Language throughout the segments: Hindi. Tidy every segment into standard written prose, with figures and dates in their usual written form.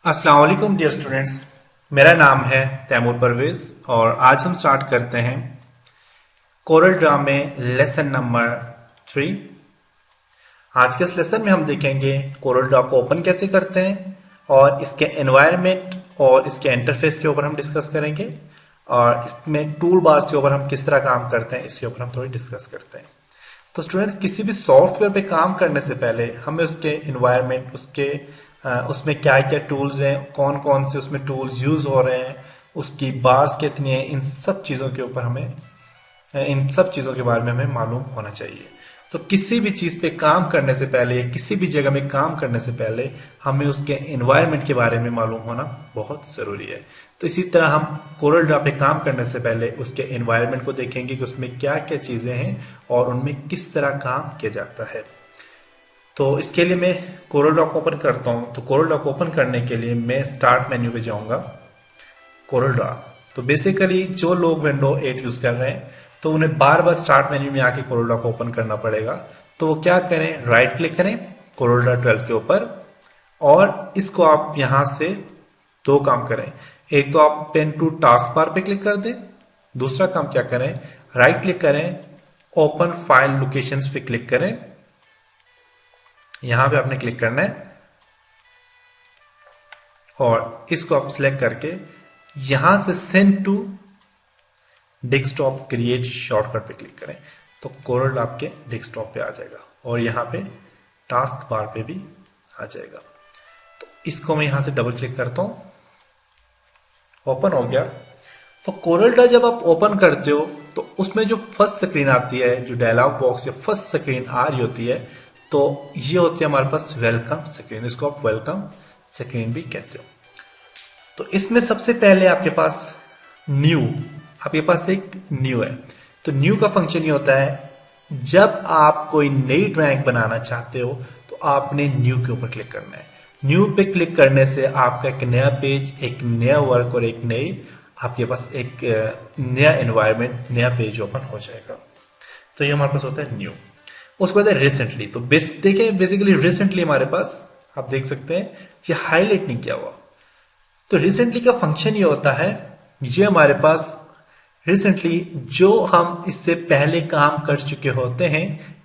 अस्सलाम वालेकुम डियर स्टूडेंट्स। मेरा नाम है तैमूर परवेज और आज हम स्टार्ट करते हैं कोरल ड्रा में लेसन नंबर 3। आज के इस लेसन में हम देखेंगे कोरल ड्रा को ओपन कैसे करते हैं और इसके एनवायरनमेंट और इसके इंटरफेस के ऊपर हम डिस्कस करेंगे और इसमें टूल बार्स के ऊपर हम किस तरह काम करते हैं इसके ऊपर हम थोड़ी डिस्कस करते हैं। तो स्टूडेंट्स, किसी भी सॉफ्टवेयर पे काम करने से पहले हमें उसके इन्वायरमेंट उसमें क्या क्या टूल्स हैं, कौन कौन से उसमें टूल्स यूज हो रहे हैं, उसकी बार्स कितनी है, इन सब चीज़ों के बारे में हमें मालूम होना चाहिए। तो किसी भी चीज़ पे काम करने से पहले, किसी भी जगह में काम करने से पहले हमें उसके एनवायरनमेंट के बारे में मालूम होना बहुत ज़रूरी है। तो इसी तरह हम कोरल ड्रा पे काम करने से पहले उसके एनवायरनमेंट को देखेंगे कि उसमें क्या क्या चीज़ें हैं और उनमें किस तरह काम किया जाता है। तो इसके लिए मैं कोरल ड्रा को ओपन करता हूँ। तो कोरल ड्रा को ओपन करने के लिए मैं स्टार्ट मेन्यू पे जाऊँगा। कोरल ड्रा, तो बेसिकली जो लोग विंडो 8 यूज कर रहे हैं तो उन्हें बार बार स्टार्ट मेन्यू में आके कोरल ड्रा को ओपन करना पड़ेगा। तो वो क्या करें, राइट क्लिक करें कोरल ड्रा 12 के ऊपर और इसको आप यहां से दो काम करें। एक तो आप पेन टू टास्क बार पे क्लिक कर दें, दूसरा काम क्या करें, राइट क्लिक करें, ओपन फाइल लोकेशंस पे क्लिक करें। यहां पे आपने क्लिक करना है और इसको आप सिलेक्ट करके यहां से send to desktop create shortcut पे क्लिक करें तो कोरल आपके डेस्कटॉप पे आ जाएगा और यहाँ पे टास्क बार पे भी आ जाएगा। तो इसको मैं यहां से डबल क्लिक करता हूं, ओपन हो गया। तो कोरल ड्रा जब आप ओपन करते हो तो उसमें जो फर्स्ट स्क्रीन आती है, जो डायलॉग बॉक्स या फर्स्ट स्क्रीन आ रही होती है, तो ये होती है हमारे पास वेलकम स्क्रीन। इसको आप वेलकम स्क्रीन भी कहते हो। तो इसमें सबसे पहले आपके पास एक न्यू है। तो न्यू का फंक्शन ये होता है, जब आप कोई नई ड्राइंग बनाना चाहते हो तो आपने न्यू के ऊपर क्लिक करना है। न्यू पे क्लिक करने से आपका एक नया पेज, एक नया वर्क और एक नई आपके पास एक नया एनवायरनमेंट, नया पेज ओपन हो जाएगा। तो ये हमारे पास होता है न्यू। उसके बाद है रिसेंटली। तो देखिए बेसिकली रिसेंटली हमारे पास आप देख सकते हैं ये हाईलाइट नहीं किया हुआ। तो रिसेंटली का फंक्शन ये होता है, ये हमारे पास रिसेंटली जो हम इससे पहले काम कर चुके होते हैं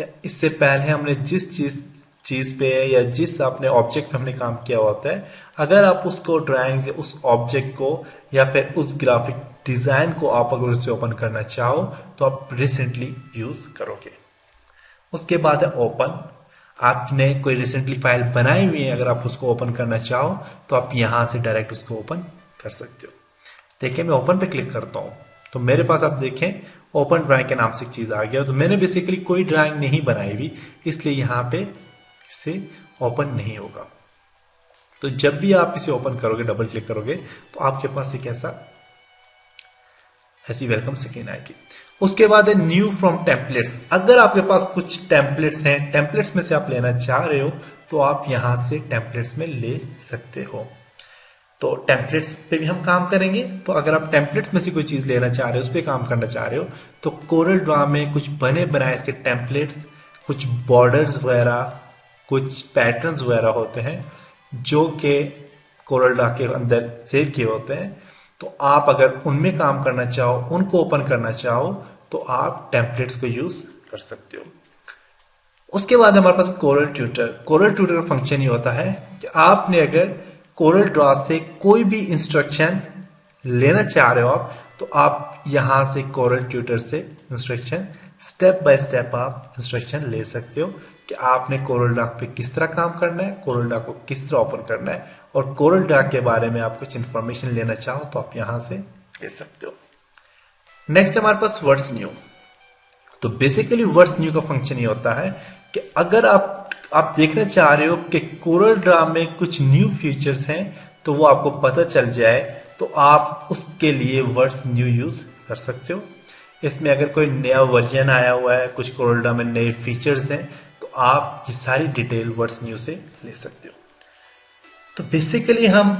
या इससे पहले हमने जिस चीज पे या जिस अपने ऑब्जेक्ट पे हमने काम किया होता है, अगर आप उसको ड्राइंग या उस ऑब्जेक्ट को या फिर उस ग्राफिक डिजाइन को आप अगर उससे ओपन करना चाहो तो आप रिसेंटली यूज करोगे। उसके बाद है ओपन। आपने कोई रिसेंटली फाइल बनाई हुई है, अगर आप उसको ओपन करना चाहो तो आप यहां से डायरेक्ट उसको ओपन कर सकते हो। देखिए मैं ओपन पे क्लिक करता हूं तो मेरे पास आप देखें ओपन ड्राइंग के नाम से एक चीज आ गया। तो मैंने बेसिकली कोई ड्राइंग नहीं बनाई हुई, इसलिए यहां पे इसे ओपन नहीं होगा। तो जब भी आप इसे ओपन करोगे, डबल क्लिक करोगे, तो आपके पास एक ऐसी वेलकम स्क्रीन आएगी। उसके बाद है न्यू फ्रॉम टेम्पलेट्स। अगर आपके पास कुछ टेम्पलेट्स हैं, टेम्पलेट्स में से आप लेना चाह रहे हो तो आप यहां से टेम्पलेट्स में ले सकते हो। तो टेम्पलेट्स पे भी हम काम करेंगे। तो अगर आप टेम्पलेट्स में से कोई चीज लेना चाह रहे हो, उस पर काम करना चाह रहे हो, तो कोरल ड्रा में कुछ बने बनाए इसके टेम्पलेट्स, कुछ बॉर्डर्स वगैरह, कुछ पैटर्न्स वगैरह होते हैं जो कि कोरल ड्रा के अंदर सेव किए होते हैं। तो आप अगर उनमें काम करना चाहो, उनको ओपन करना चाहो, तो आप टेम्पलेट्स को यूज कर सकते हो। उसके बाद हमारे पास कोरल ट्यूटर। कोरल ट्यूटर का फंक्शन ये होता है कि आपने अगर कोरल ड्रा से कोई भी इंस्ट्रक्शन लेना चाह रहे हो तो आप यहां से कोरल ट्यूटर से इंस्ट्रक्शन स्टेप बाय स्टेप आप इंस्ट्रक्शन ले सकते हो कि आपने कोरल ड्रा पे किस तरह काम करना है, कोरल ड्रा को किस तरह ओपन करना है, और कोरल ड्रा के बारे में आप कुछ इंफॉर्मेशन लेना चाहो तो आप यहां से ले सकते हो। नेक्स्ट हमारे पास वर्ड्स न्यू। तो बेसिकली वर्ड्स न्यू का फंक्शन ये होता है कि अगर आप देखना चाह रहे हो कि कोरल ड्रा में कुछ न्यू फीचर्स हैं तो वो आपको पता चल जाए, तो आप उसके लिए वर्ड्स न्यू यूज कर सकते हो। इसमें अगर कोई नया वर्जन आया हुआ है, कुछ कोरल ड्रा में नए फीचर्स हैं, तो आप ये सारी डिटेल वर्ड्स न्यू से ले सकते हो। तो बेसिकली हम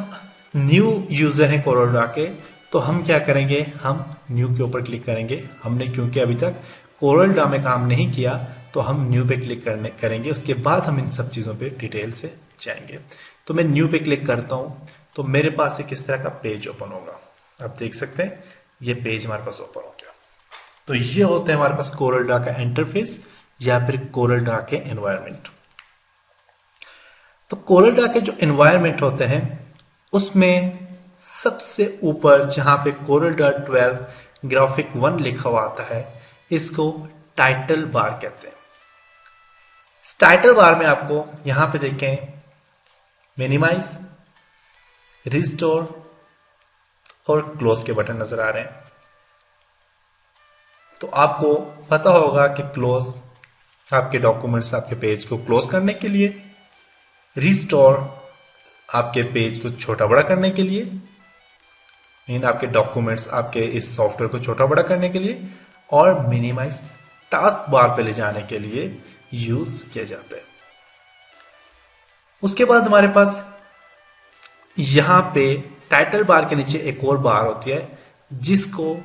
न्यू यूजर हैं कोरल ड्रा के, तो हम क्या करेंगे, हम न्यू के ऊपर क्लिक करेंगे। हमने क्योंकि अभी तक कोरल ड्रा में काम नहीं किया तो हम न्यू पे क्लिक करेंगे। उसके बाद हम इन सब चीजों पे डिटेल से जाएंगे। तो मैं न्यू पे क्लिक करता हूं। तो मेरे पास एक इस तरह का पेज ओपन होगा। आप देख सकते हैं ये पेज हमारे पास ओपन हो गया। तो ये होते हैं हमारे पास कोरल ड्रा का इंटरफेस या फिर कोरल ड्रा के एनवायरनमेंट। तो कोरल ड्रा के जो एनवायरनमेंट होते हैं उसमें सबसे ऊपर जहां पे कोरल ड्रा 12 ग्राफिक 1 लिखा हुआ आता है, इसको टाइटल बार कहते हैं। टाइटल बार में आपको यहां पे देखें मिनिमाइज, रिस्टोर और क्लोज के बटन नजर आ रहे हैं। तो आपको पता होगा कि क्लोज आपके डॉक्यूमेंट्स, आपके पेज को क्लोज करने के लिए, रिस्टोर आपके पेज को छोटा बड़ा करने के लिए, मीन आपके डॉक्यूमेंट्स, आपके इस सॉफ्टवेयर को छोटा बड़ा करने के लिए, और मिनिमाइज टास्क बार पे ले जाने के लिए यूज किया जाता है। उसके बाद हमारे पास यहां पे टाइटल बार के नीचे एक और बार होती है जिसको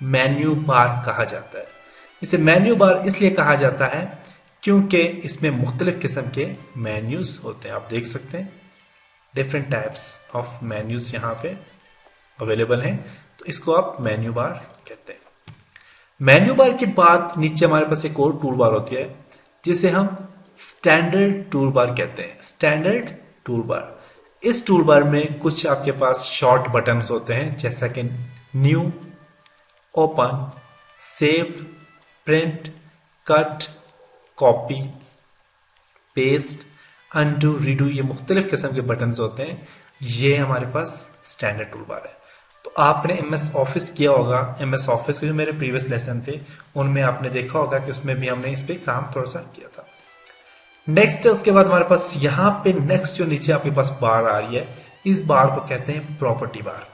मेन्यू बार कहा जाता है। इसे मेन्यू बार इसलिए कहा जाता है क्योंकि इसमें मुख्तलिफ किस्म के मेन्यूज होते हैं। आप देख सकते हैं डिफरेंट टाइप्स ऑफ मेन्यूज यहां पे अवेलेबल हैं, तो इसको आप मेन्यू बार कहते हैं। मेन्यू बार के बाद नीचे हमारे पास एक और टूल बार होती है जिसे हम स्टैंडर्ड टूल बार कहते हैं। स्टैंडर्ड टूल बार, इस टूल बार में कुछ आपके पास शॉर्ट बटन्स होते हैं जैसा कि new, open, save, print, cut, copy, paste, undo, redo, ये मुख्तलिफ किस्म के बटन्स होते हैं। ये हमारे पास स्टैंडर्ड टूल बार है। तो आपने MS ऑफिस किया होगा, MS ऑफिस के जो मेरे प्रीवियस लेसन थे उनमें आपने देखा होगा कि उसमें भी हमने इस पे काम थोड़ा सा किया था। नेक्स्ट है उसके बाद हमारे पास यहाँ पे नेक्स्ट जो नीचे आपके पास बार आ रही है, इस बार को कहते हैं प्रॉपर्टी बार।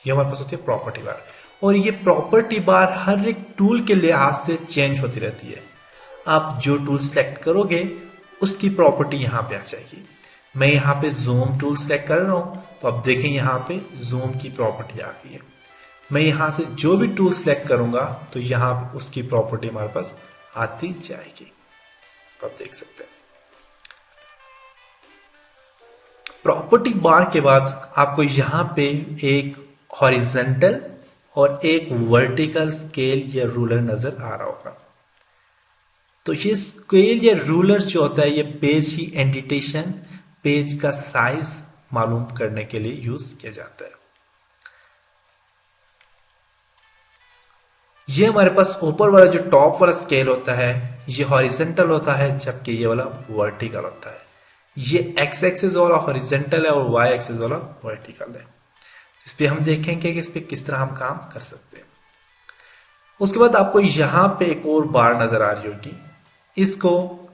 ये हमारे पास होती है प्रॉपर्टी बार, और ये प्रॉपर्टी बार हर एक टूल के लिहाज से चेंज होती रहती है। आप जो टूल सेलेक्ट करोगे उसकी प्रॉपर्टी यहाँ पे आ जाएगी। मैं यहाँ पे जूम टूल सेलेक्ट कर रहा हूं तो आप देखें यहाँ पे जूम की प्रॉपर्टी आ गई है। मैं यहाँ से जो भी टूल सेलेक्ट करूंगा तो यहाँ पे उसकी प्रॉपर्टी हमारे पास आती जाएगी। आप देख सकते हैं प्रॉपर्टी बार के बाद आपको यहाँ पे एक हॉरिजेंटल और एक वर्टिकल स्केल या रूलर नजर आ रहा होगा। तो ये स्केल या रूलर जो होता है ये पेज की इंडेंटेशन, पेज का साइज मालूम करने के लिए यूज किया जाता है। ये हमारे पास ऊपर वाला जो टॉप वाला स्केल होता है ये हॉरिजेंटल होता है, जबकि ये वाला वर्टिकल होता है। ये एक्स एक्सिस वाला हॉरिजेंटल है और वाई एक्सिस वाला वर्टिकल है। इस पे हम देखेंगे कि इस पे किस तरह हम काम कर सकते हैं। उसके बाद आपको यहां पे एक और बार नजर आ रही होगी, इसको,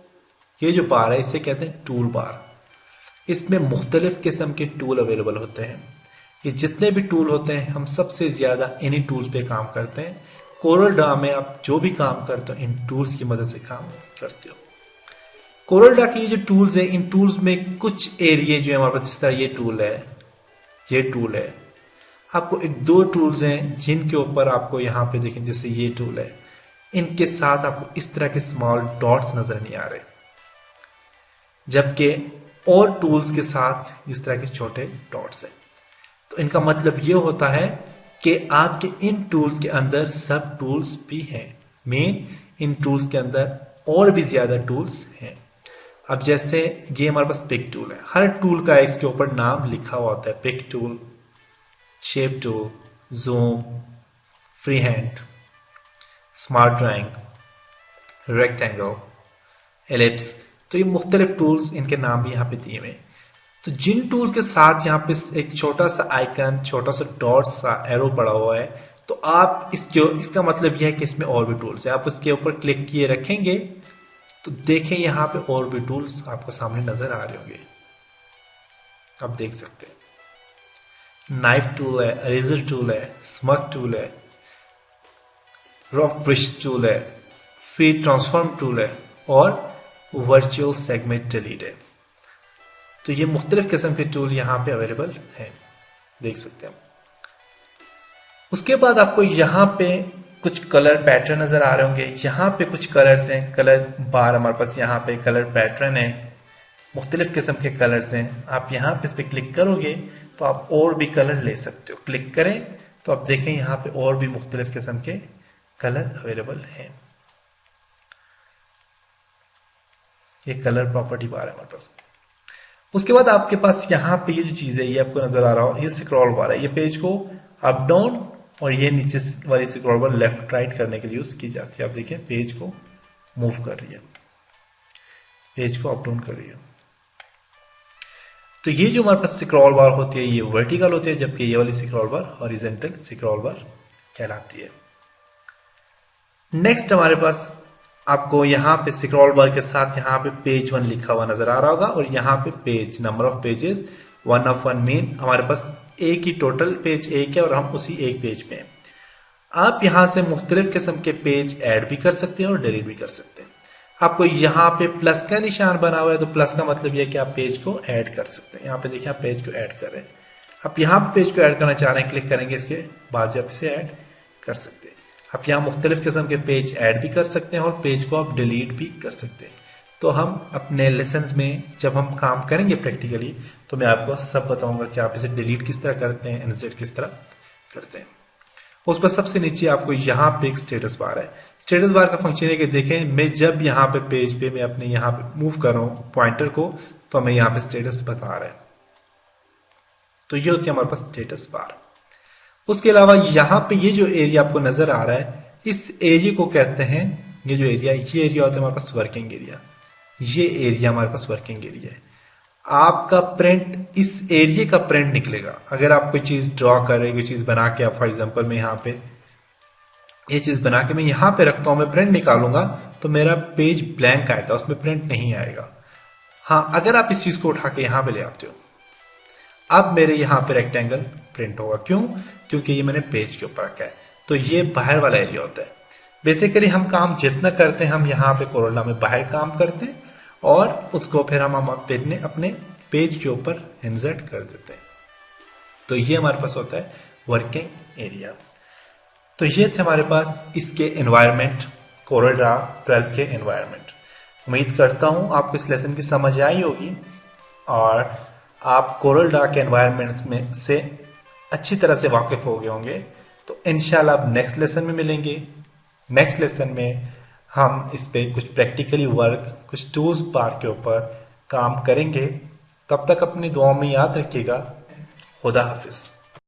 ये जो बार है इसे कहते हैं टूल बार। इसमें मुख्तलिफ किस्म के टूल अवेलेबल होते हैं। ये जितने भी टूल होते हैं हम सबसे ज्यादा इन्हीं टूल्स पे काम करते हैं। कोरल ड्रा में आप जो भी काम करते हो इन टूल्स की मदद से काम करते हो। कोरल ड्रा के ये जो टूल्स है, इन टूल्स में कुछ एरिया जो है हमारे पास, जिस तरह ये टूल है, आपको एक दो टूल्स हैं जिनके ऊपर आपको यहाँ पे देखें, जैसे ये टूल है, इनके साथ आपको इस तरह के स्मॉल डॉट्स नजर नहीं आ रहे, जबकि और टूल्स के साथ इस तरह के छोटे डॉट्स हैं। तो इनका मतलब ये होता है कि आपके इन टूल्स के अंदर सब टूल्स भी हैं। मेन इन टूल्स के अंदर और भी ज्यादा टूल्स हैं। अब जैसे ये हमारे पास पिक टूल है, हर टूल का इसके ऊपर नाम लिखा हुआ होता है। Pick tool, shape tool, zoom, free hand, smart drawing, rectangle, ellipse, तो ये मुख्तलिफ टूल्स, इनके नाम भी यहाँ पे दिए हुए हैं। तो जिन टूल्स के साथ यहाँ पे एक छोटा सा आइकन, छोटा सा डॉट सा एरो पड़ा हुआ है, तो आप इसका मतलब यह है कि इसमें और भी टूल्स है। आप उसके ऊपर क्लिक किए रखेंगे तो देखें यहाँ पे और भी टूल्स आपको सामने नजर आ रहे होंगे। आप देख सकते हैं नाइफ टूल है, इरेजर टूल है, स्मग टूल है, रफ ब्रश टूल है, फ्री ट्रांसफॉर्म टूल है और वर्चुअल सेगमेंट डिलीट है। तो ये मुख्तलिफ किस्म के टूल यहाँ पे अवेलेबल हैं, देख सकते हैं। उसके बाद आपको यहाँ पे कुछ कलर पैटर्न नजर आ रहे होंगे। यहाँ पे कुछ कलर्स हैं, कलर बार हमारे पास यहाँ पे कलर पैटर्न है। मुख्तलिफ किस्म के कलर्स हैं। आप यहाँ पे इस पर क्लिक करोगे तो आप और भी कलर ले सकते हो। क्लिक करें तो आप देखें यहाँ पे और भी मुख्तलिफ किस्म के कलर अवेलेबल हैं। ये कलर प्रॉपर्टी बार है हमारे पास। उसके बाद आपके पास यहाँ पे ये जो चीज है, ये आपको नजर आ रहा हो, ये स्क्रॉल बार है। ये पेज को अप डाउन और ये नीचे वाली स्क्रॉल बार लेफ्ट राइट करने के लिए यूज की जाती है। आप देखिए पेज को मूव कर रही है, पेज को अप डाउन कर रही है। तो ये जो हमारे पास स्क्रॉल बार होती है ये वर्टिकल होती है, जबकि ये वाली स्क्रॉल बार हॉरिजॉन्टल स्क्रॉल बार कहलाती है। नेक्स्ट हमारे पास आपको यहाँ पे स्क्रॉल बार के साथ यहाँ पे पेज 1 लिखा हुआ नजर आ रहा होगा और यहाँ पे page number of pages 1 of 1 mean हमारे पास एक ही टोटल पेज एक है और हम उसी एक पेज पे हैं। आप यहाँ से मुख्तलिफ किस्म के पेज ऐड भी कर सकते हैं और डिलीट भी कर सकते हैं। आपको यहाँ पे प्लस का निशान बना हुआ है तो प्लस का मतलब यह कि आप पेज को ऐड कर सकते हैं। यहाँ पे देखिए आप पेज को ऐड कर रहे हैं। आप यहाँ पे पेज को ऐड करना चाह रहे हैं, क्लिक करेंगे, इसके बाद आप इसे ऐड कर सकते हैं। आप यहाँ मुख्तलिफ किस्म के पेज ऐड भी कर सकते हैं और पेज को आप डिलीट भी कर सकते हैं। तो हम अपने लेसन में जब हम काम करेंगे प्रैक्टिकली तो मैं आपको सब बताऊंगा कि आप इसे डिलीट किस तरह करते हैं, इंसर्ट किस तरह करते हैं। उस पर सबसे नीचे आपको यहाँ पे एक स्टेटस बार है। स्टेटस बार का फंक्शन है कि देखें मैं जब यहाँ पे पेज पे मैं अपने यहाँ पे मूव कर रहा हूँ पॉइंटर को तो हमें यहाँ पे स्टेटस बता रहा है। तो ये होती है हमारे पास स्टेटस बार। उसके अलावा यहाँ पे ये जो एरिया आपको नजर आ रहा है इस एरिया को कहते हैं, ये जो एरिया ये एरिया होता है हमारे पास वर्किंग एरिया। ये एरिया हमारे पास वर्किंग एरिया है। आपका प्रिंट इस एरिया का प्रिंट निकलेगा। अगर आप कोई चीज ड्रॉ कर रहे, कोई चीज बना के, आप फॉर एग्जांपल मैं यहाँ पे ये चीज बना के मैं यहाँ पे रखता हूं, मैं प्रिंट निकालूंगा तो मेरा पेज ब्लैंक आएगा, उसमें प्रिंट नहीं आएगा। हाँ, अगर आप इस चीज को उठा के यहाँ पे ले आते हो अब मेरे यहाँ पे रेक्टेंगल प्रिंट होगा। क्यों? क्योंकि ये मैंने पेज के ऊपर रखा है। तो ये बाहर वाला एरिया होता है। बेसिकली हम काम जितना करते हैं हम यहाँ पे कोरोला में बाहर काम करते हैं और उसको फिर हम अपने पेज के ऊपर इंसर्ट कर देते हैं। तो ये हमारे पास होता है वर्किंग एरिया। तो ये थे हमारे पास इसके एनवायरनमेंट, कोरल ड्रा 12 के एनवायरनमेंट। उम्मीद करता हूँ आपको इस लेसन की समझ आई होगी और आप कोरल ड्रा के एनवायरनमेंट्स में से अच्छी तरह से वाकिफ हो गए होंगे। तो इंशाल्लाह अब नेक्स्ट लेसन में मिलेंगे। नेक्स्ट लेसन में हम इस पे कुछ प्रैक्टिकली वर्क, कुछ टूल्स बार के ऊपर काम करेंगे। तब तक अपनी दुआओं में याद रखिएगा। खुदा हाफिज।